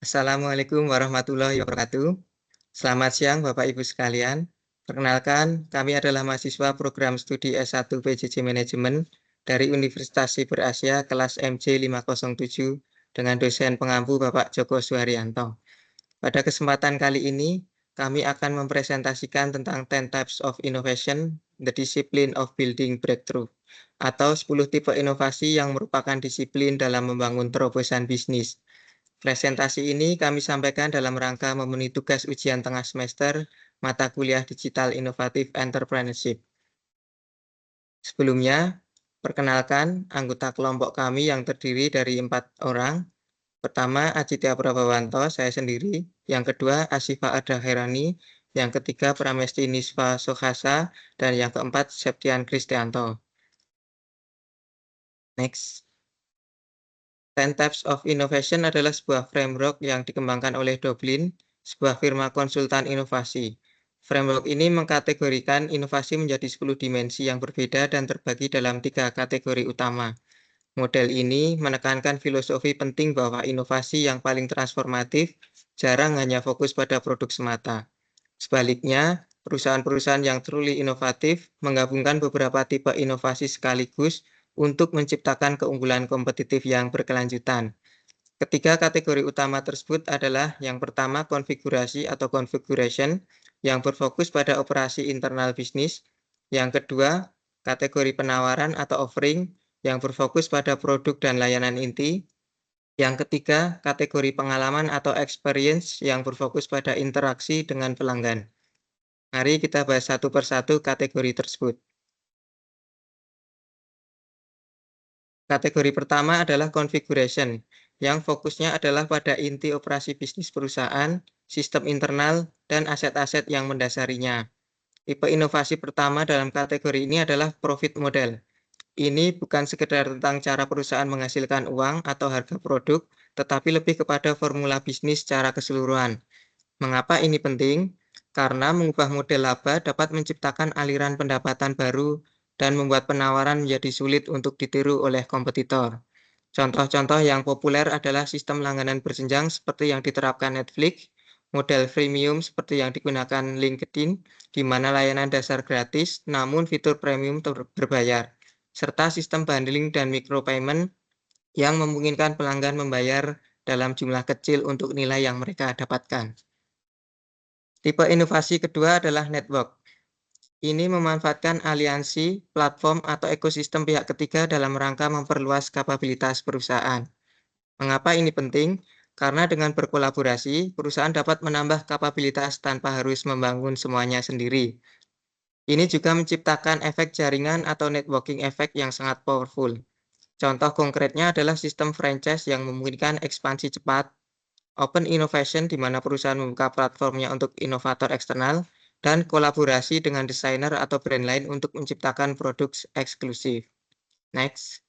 Assalamualaikum warahmatullahi wabarakatuh. Selamat siang Bapak Ibu sekalian. Perkenalkan, kami adalah mahasiswa program studi S1 PJJ Manajemen dari Universitas Siber Asia kelas MC 507 dengan dosen pengampu Bapak Joko Suharyanto. Pada kesempatan kali ini, kami akan mempresentasikan tentang 10 Types of Innovation, the Discipline of Building Breakthrough, atau 10 tipe inovasi yang merupakan disiplin dalam membangun terobosan bisnis. Presentasi ini kami sampaikan dalam rangka memenuhi tugas ujian tengah semester mata kuliah Digital Innovative Entrepreneurship. Sebelumnya, perkenalkan anggota kelompok kami yang terdiri dari 4 orang. Pertama, Aditya Prabawanto, saya sendiri. Yang kedua, Asifa Ada Herani. Yang ketiga, Pramesti Nisva Sohasa. Dan yang keempat, Septian Kristianto. Next. 10 Types of Innovation adalah sebuah framework yang dikembangkan oleh Doblin, sebuah firma konsultan inovasi. Framework ini mengkategorikan inovasi menjadi 10 dimensi yang berbeda dan terbagi dalam 3 kategori utama. Model ini menekankan filosofi penting bahwa inovasi yang paling transformatif jarang hanya fokus pada produk semata. Sebaliknya, perusahaan-perusahaan yang truly inovatif menggabungkan beberapa tipe inovasi sekaligus untuk menciptakan keunggulan kompetitif yang berkelanjutan. Ketiga kategori utama tersebut adalah yang pertama konfigurasi atau configuration yang berfokus pada operasi internal bisnis. Yang kedua, kategori penawaran atau offering yang berfokus pada produk dan layanan inti. Yang ketiga, kategori pengalaman atau experience yang berfokus pada interaksi dengan pelanggan. Mari kita bahas satu persatu kategori tersebut. Kategori pertama adalah configuration, yang fokusnya adalah pada inti operasi bisnis perusahaan, sistem internal, dan aset-aset yang mendasarinya. Tipe inovasi pertama dalam kategori ini adalah profit model. Ini bukan sekedar tentang cara perusahaan menghasilkan uang atau harga produk, tetapi lebih kepada formula bisnis secara keseluruhan. Mengapa ini penting? Karena mengubah model laba dapat menciptakan aliran pendapatan baru dan membuat penawaran menjadi sulit untuk ditiru oleh kompetitor. Contoh-contoh yang populer adalah sistem langganan berjenjang seperti yang diterapkan Netflix, model freemium seperti yang digunakan LinkedIn, di mana layanan dasar gratis namun fitur premium berbayar, serta sistem bundling dan micropayment yang memungkinkan pelanggan membayar dalam jumlah kecil untuk nilai yang mereka dapatkan. Tipe inovasi kedua adalah network. Ini memanfaatkan aliansi, platform, atau ekosistem pihak ketiga dalam rangka memperluas kapabilitas perusahaan. Mengapa ini penting? Karena dengan berkolaborasi, perusahaan dapat menambah kapabilitas tanpa harus membangun semuanya sendiri. Ini juga menciptakan efek jaringan atau networking effect yang sangat powerful. Contoh konkretnya adalah sistem franchise yang memungkinkan ekspansi cepat, open innovation di mana perusahaan membuka platformnya untuk inovator eksternal, dan kolaborasi dengan desainer atau brand lain untuk menciptakan produk eksklusif. Next.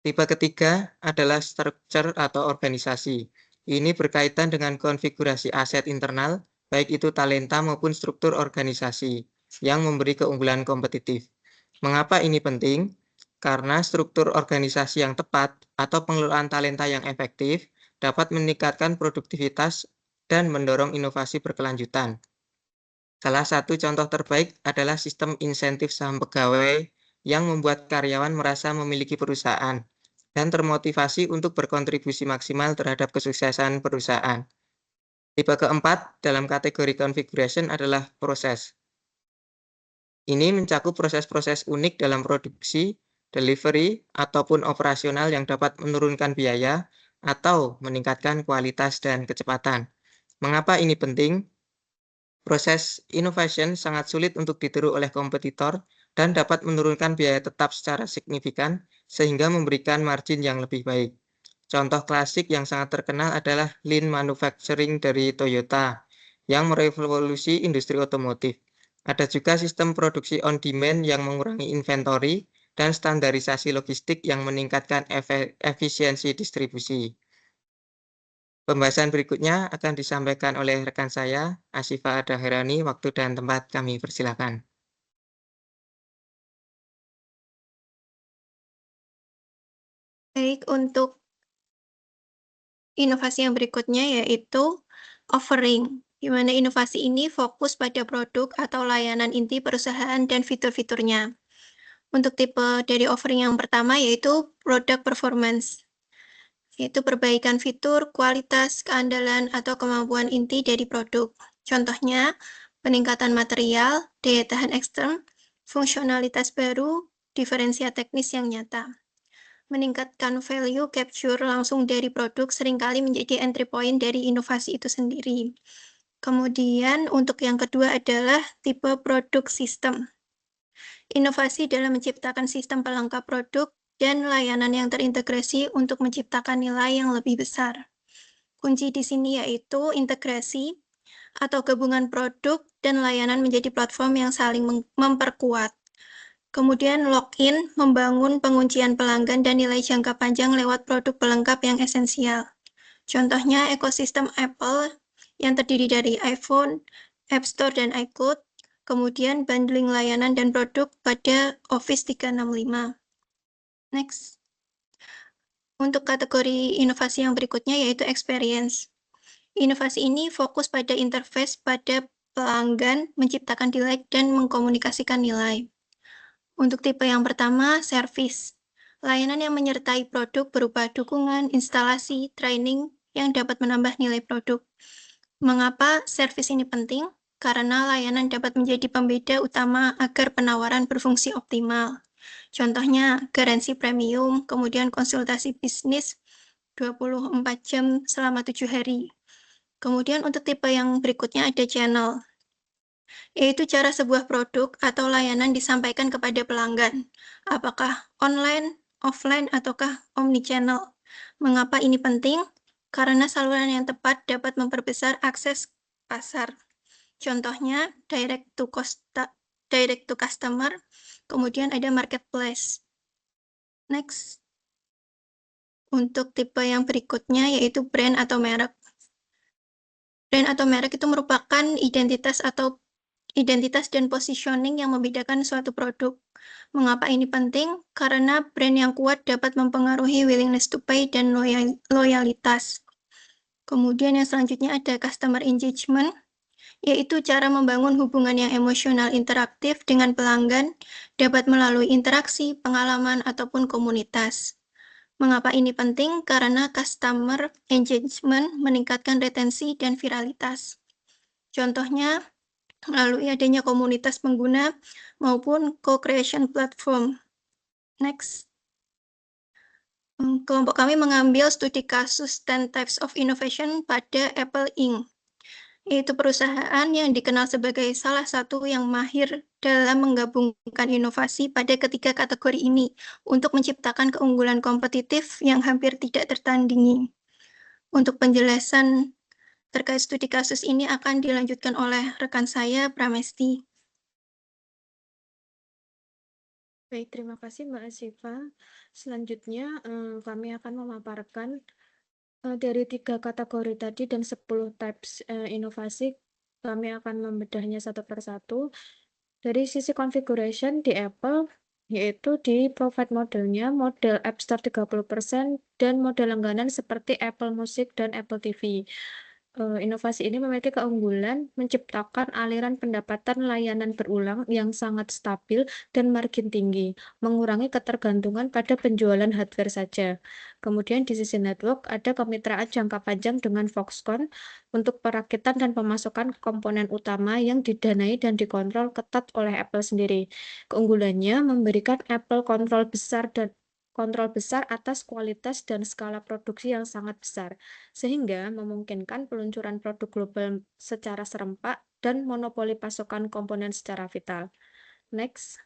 Tipe ketiga adalah structure atau organisasi. Ini berkaitan dengan konfigurasi aset internal, baik itu talenta maupun struktur organisasi, yang memberi keunggulan kompetitif. Mengapa ini penting? Karena struktur organisasi yang tepat atau pengelolaan talenta yang efektif dapat meningkatkan produktivitas dan mendorong inovasi berkelanjutan. Salah satu contoh terbaik adalah sistem insentif saham pegawai yang membuat karyawan merasa memiliki perusahaan dan termotivasi untuk berkontribusi maksimal terhadap kesuksesan perusahaan. Tipe keempat dalam kategori configuration adalah proses. Ini mencakup proses-proses unik dalam produksi, delivery, ataupun operasional yang dapat menurunkan biaya atau meningkatkan kualitas dan kecepatan. Mengapa ini penting? Proses innovation sangat sulit untuk ditiru oleh kompetitor dan dapat menurunkan biaya tetap secara signifikan sehingga memberikan margin yang lebih baik. Contoh klasik yang sangat terkenal adalah Lean Manufacturing dari Toyota yang merevolusi industri otomotif. Ada juga sistem produksi on demand yang mengurangi inventory dan standarisasi logistik yang meningkatkan efisiensi distribusi. Pembahasan berikutnya akan disampaikan oleh rekan saya, Asifa Ada Herani. Waktu dan tempat kami persilakan. Baik, untuk Inovasi yang berikutnya yaitu offering, di mana inovasi ini fokus pada produk atau layanan inti perusahaan dan fitur-fiturnya. Untuk tipe dari offering yang pertama yaitu product performance, yaitu perbaikan fitur, kualitas, keandalan, atau kemampuan inti dari produk. Contohnya, peningkatan material, daya tahan ekstern, fungsionalitas baru, diferensial teknis yang nyata. Meningkatkan value capture langsung dari produk seringkali menjadi entry point dari inovasi itu sendiri. Kemudian untuk yang kedua adalah tipe produk sistem. Inovasi dalam menciptakan sistem pelengkap produk dan layanan yang terintegrasi untuk menciptakan nilai yang lebih besar. Kunci di sini yaitu integrasi atau gabungan produk dan layanan menjadi platform yang saling memperkuat. Kemudian login, membangun penguncian pelanggan dan nilai jangka panjang lewat produk pelengkap yang esensial. Contohnya ekosistem Apple yang terdiri dari iPhone, App Store, dan iCloud, kemudian bundling layanan dan produk pada Office 365. Next. Untuk kategori inovasi yang berikutnya yaitu experience. Inovasi ini fokus pada interface pada pelanggan, menciptakan delight, dan mengkomunikasikan nilai. Untuk tipe yang pertama, service. Layanan yang menyertai produk berupa dukungan, instalasi, training yang dapat menambah nilai produk. Mengapa service ini penting? Karena layanan dapat menjadi pembeda utama agar penawaran berfungsi optimal. Contohnya, garansi premium, kemudian konsultasi bisnis 24 jam selama 7 hari. Kemudian untuk tipe yang berikutnya ada channel, yaitu cara sebuah produk atau layanan disampaikan kepada pelanggan, apakah online, offline, ataukah omnichannel. Mengapa ini penting? Karena saluran yang tepat dapat memperbesar akses pasar. Contohnya, direct to customer, kemudian ada marketplace. Next. Untuk tipe yang berikutnya yaitu brand atau merek. Brand atau merek itu merupakan identitas dan positioning yang membedakan suatu produk. Mengapa ini penting? Karena brand yang kuat dapat mempengaruhi willingness to pay dan loyalitas. Kemudian yang selanjutnya ada customer engagement, yaitu cara membangun hubungan yang emosional interaktif dengan pelanggan dapat melalui interaksi, pengalaman, ataupun komunitas. Mengapa ini penting? Karena customer engagement meningkatkan retensi dan viralitas. Contohnya, melalui adanya komunitas pengguna maupun co-creation platform. Next. Kelompok kami mengambil studi kasus 10 Types of Innovation pada Apple Inc., yaitu perusahaan yang dikenal sebagai salah satu yang mahir dalam menggabungkan inovasi pada ketiga kategori ini untuk menciptakan keunggulan kompetitif yang hampir tidak tertandingi. Untuk penjelasan terkait studi kasus ini akan dilanjutkan oleh rekan saya, Pramesti. Baik, terima kasih Mbak Asifa. Selanjutnya kami akan memaparkan dari 3 kategori tadi dan 10 types inovasi, kami akan membedahnya satu persatu. Dari sisi configuration di Apple, yaitu di provide modelnya, model App Store 30% dan model langganan seperti Apple Music dan Apple TV. Inovasi ini memiliki keunggulan menciptakan aliran pendapatan layanan berulang yang sangat stabil dan margin tinggi, mengurangi ketergantungan pada penjualan hardware saja. Kemudian di sisi network ada kemitraan jangka panjang dengan Foxconn untuk perakitan dan pemasukan komponen utama yang didanai dan dikontrol ketat oleh Apple sendiri. Keunggulannya memberikan Apple kontrol besar atas kualitas dan skala produksi yang sangat besar, sehingga memungkinkan peluncuran produk global secara serempak dan monopoli pasokan komponen secara vital. Next.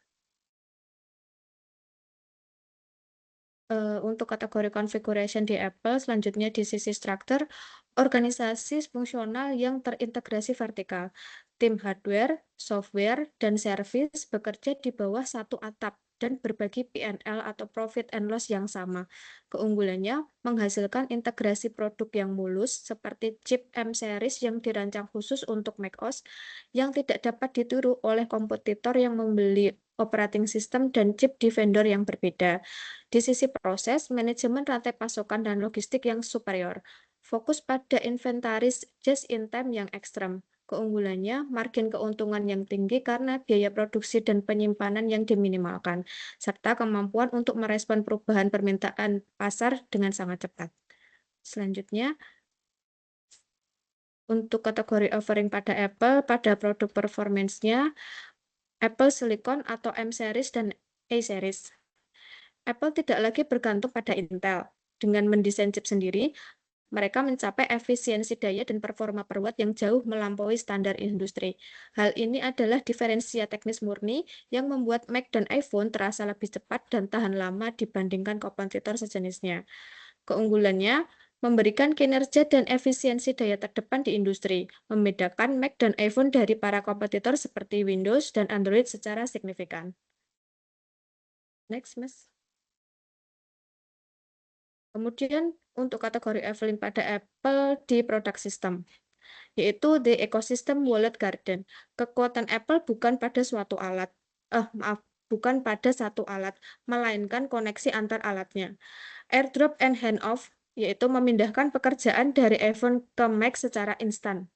Untuk kategori configuration di Apple, selanjutnya di sisi struktur, organisasi fungsional yang terintegrasi vertikal. Tim hardware, software, dan service bekerja di bawah satu atap dan berbagi P&L atau profit and loss yang sama. Keunggulannya menghasilkan integrasi produk yang mulus seperti chip M-series yang dirancang khusus untuk macOS yang tidak dapat ditiru oleh kompetitor yang membeli operating system dan chip di vendor yang berbeda. Di sisi proses, manajemen rantai pasokan dan logistik yang superior. fokus pada inventaris just in time yang ekstrem. Keunggulannya, margin keuntungan yang tinggi karena biaya produksi dan penyimpanan yang diminimalkan, serta kemampuan untuk merespon perubahan permintaan pasar dengan sangat cepat. Selanjutnya, untuk kategori offering pada Apple, pada produk performance-nya, Apple Silicon atau M-Series dan A-Series. Apple tidak lagi bergantung pada Intel. Dengan mendesain chip sendiri, mereka mencapai efisiensi daya dan performa per watt yang jauh melampaui standar industri. Hal ini adalah diferensia teknis murni yang membuat Mac dan iPhone terasa lebih cepat dan tahan lama dibandingkan kompetitor sejenisnya. Keunggulannya, memberikan kinerja dan efisiensi daya terdepan di industri, membedakan Mac dan iPhone dari para kompetitor seperti Windows dan Android secara signifikan. Next, Mas. Kemudian untuk kategori offering pada Apple di product system, yaitu The Ecosystem Wallet Garden. Kekuatan Apple bukan pada bukan pada satu alat, melainkan koneksi antar alatnya. AirDrop and handoff, yaitu memindahkan pekerjaan dari iPhone ke Mac secara instan.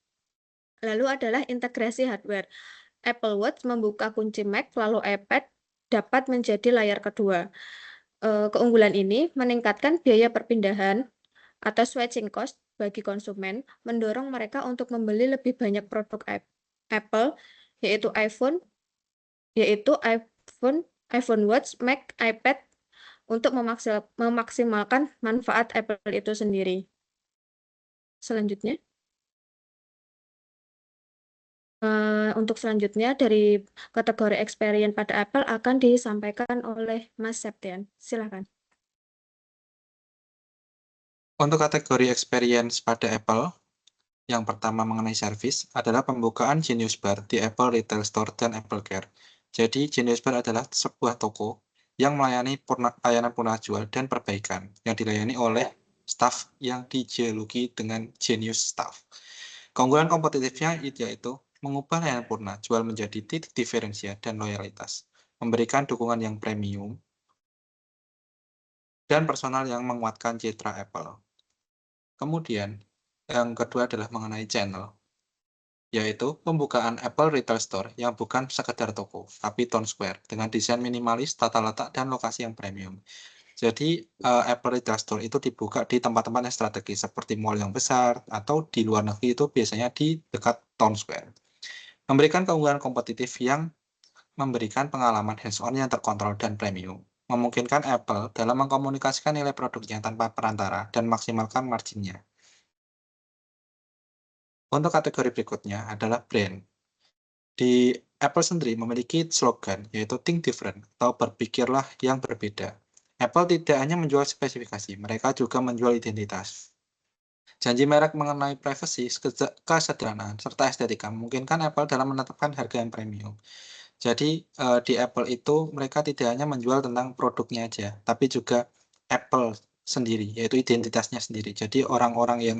Lalu adalah integrasi hardware. Apple Watch membuka kunci Mac, lalu iPad dapat menjadi layar kedua. Keunggulan ini meningkatkan biaya perpindahan atau switching cost bagi konsumen, mendorong mereka untuk membeli lebih banyak produk Apple, yaitu iPhone, iPhone Watch, Mac, iPad, untuk memaksimalkan manfaat Apple itu sendiri. Selanjutnya, untuk selanjutnya dari kategori experience pada Apple akan disampaikan oleh Mas Septian. Silakan. Untuk kategori experience pada Apple, yang pertama mengenai service adalah pembukaan Genius Bar di Apple Retail Store dan Apple Care. Jadi Genius Bar adalah sebuah toko yang melayani layanan punah jual dan perbaikan yang dilayani oleh staf yang dijuluki dengan Genius Staff. Keunggulan kompetitifnya yaitu mengubah layanan purna jual menjadi titik diferensial dan loyalitas, memberikan dukungan yang premium, dan personal yang menguatkan citra Apple. Kemudian, yang kedua adalah mengenai channel, yaitu pembukaan Apple Retail Store yang bukan sekedar toko, tapi town square dengan desain minimalis, tata letak, dan lokasi yang premium. Jadi, Apple Retail Store itu dibuka di tempat-tempat yang strategis seperti mall yang besar atau di luar negeri itu biasanya di dekat town square. Memberikan keunggulan kompetitif yang memberikan pengalaman hands-on yang terkontrol dan premium, memungkinkan Apple dalam mengkomunikasikan nilai produknya tanpa perantara dan maksimalkan marginnya. Untuk kategori berikutnya adalah brand. Di Apple sendiri memiliki slogan yaitu Think Different atau berpikirlah yang berbeda. Apple tidak hanya menjual spesifikasi, mereka juga menjual identitas. Janji merek mengenai privasi, kesederhanaan, serta estetika memungkinkan Apple dalam menetapkan harga yang premium. Jadi di Apple itu mereka tidak hanya menjual tentang produknya aja, tapi juga Apple sendiri, yaitu identitasnya sendiri. Jadi orang-orang yang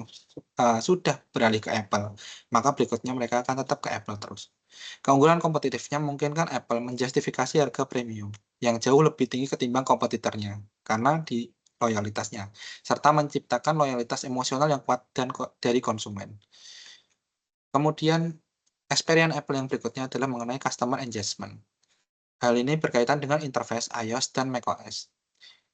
sudah beralih ke Apple, maka berikutnya mereka akan tetap ke Apple terus. Keunggulan kompetitifnya memungkinkan Apple menjustifikasi harga premium yang jauh lebih tinggi ketimbang kompetitornya, karena di loyalitasnya, serta menciptakan loyalitas emosional yang kuat dari konsumen. Kemudian, experience Apple yang berikutnya adalah mengenai customer engagement. Hal ini berkaitan dengan interface iOS dan macOS.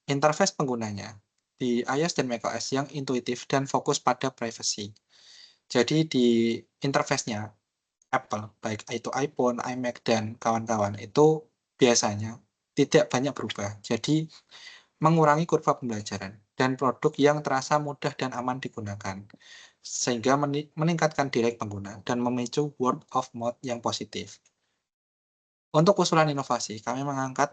Interface penggunanya di iOS dan macOS yang intuitif dan fokus pada privacy. Jadi di interface-nya Apple, baik itu iPhone, iMac, dan kawan-kawan, itu biasanya tidak banyak berubah. Jadi mengurangi kurva pembelajaran dan produk yang terasa mudah dan aman digunakan, sehingga meningkatkan delight pengguna dan memicu word of mouth yang positif. Untuk usulan inovasi, kami mengangkat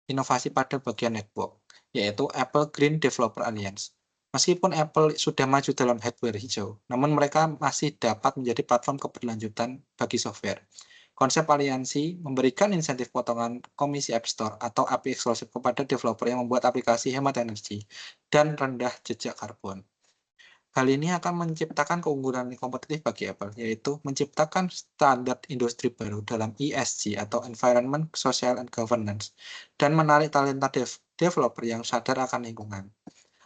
inovasi pada bagian network, yaitu Apple Green Developer Alliance. Meskipun Apple sudah maju dalam hardware hijau, namun mereka masih dapat menjadi platform keberlanjutan bagi software. Konsep aliansi memberikan insentif potongan komisi App Store atau API eksklusif kepada developer yang membuat aplikasi hemat energi dan rendah jejak karbon. Hal ini akan menciptakan keunggulan kompetitif bagi Apple, yaitu menciptakan standar industri baru dalam ESG atau Environment, Social, and Governance, dan menarik talenta developer yang sadar akan lingkungan.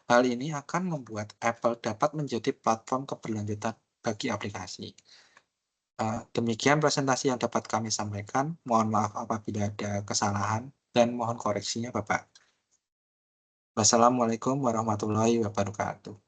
Hal ini akan membuat Apple dapat menjadi platform keberlanjutan bagi aplikasi. Demikian presentasi yang dapat kami sampaikan. Mohon maaf apabila ada kesalahan dan mohon koreksinya, Bapak. Wassalamualaikum warahmatullahi wabarakatuh.